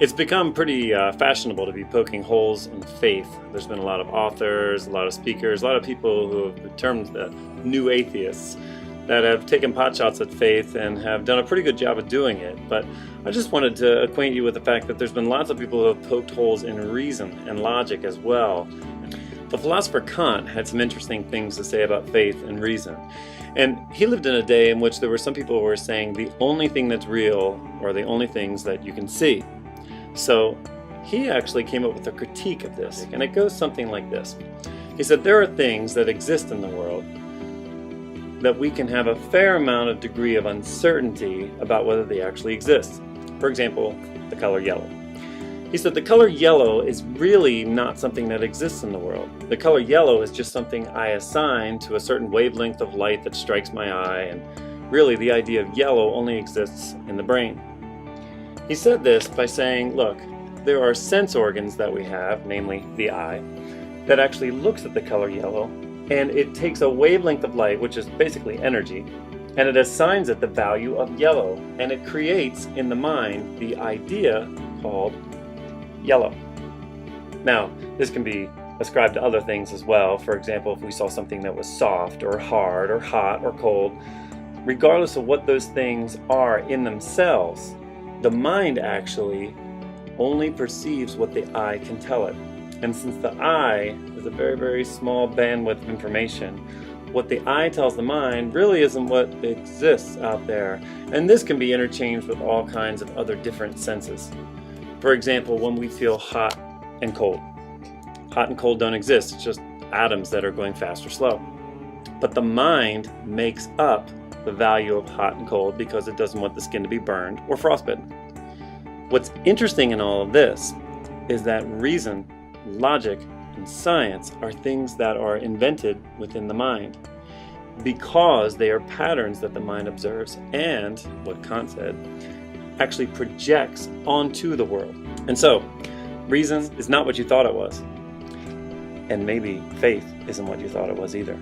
It's become pretty fashionable to be poking holes in faith. There's been a lot of authors, a lot of speakers, a lot of people who have been termed the new atheists that have taken potshots at faith and have done a pretty good job of doing it. But I just wanted to acquaint you with the fact that there's been lots of people who have poked holes in reason and logic as well. The philosopher Kant had some interesting things to say about faith and reason. And he lived in a day in which there were some people who were saying the only thing that's real are the only things that you can see. So he actually came up with a critique of this, and it goes something like this. He said there are things that exist in the world that we can have a fair amount of degree of uncertainty about whether they actually exist. For example, the color yellow. He said the color yellow is really not something that exists in the world. The color yellow is just something I assign to a certain wavelength of light that strikes my eye, and really the idea of yellow only exists in the brain. He said this by saying, look, there are sense organs that we have, namely the eye, that actually looks at the color yellow, and it takes a wavelength of light, which is basically energy, and it assigns it the value of yellow, and it creates in the mind the idea called yellow. Now, this can be ascribed to other things as well. For example, if we saw something that was soft or hard or hot or cold, regardless of what those things are in themselves, the mind actually only perceives what the eye can tell it. And since the eye is a very, very small bandwidth of information, what the eye tells the mind really isn't what exists out there. And this can be interchanged with all kinds of other different senses. For example, when we feel hot and cold. Hot and cold don't exist, it's just atoms that are going fast or slow. But the mind makes up the value of hot and cold because it doesn't want the skin to be burned or frostbitten. What's interesting in all of this is that reason, logic, and science are things that are invented within the mind because they are patterns that the mind observes and, what Kant said, actually projects onto the world. And so, reason is not what you thought it was. And maybe faith isn't what you thought it was either.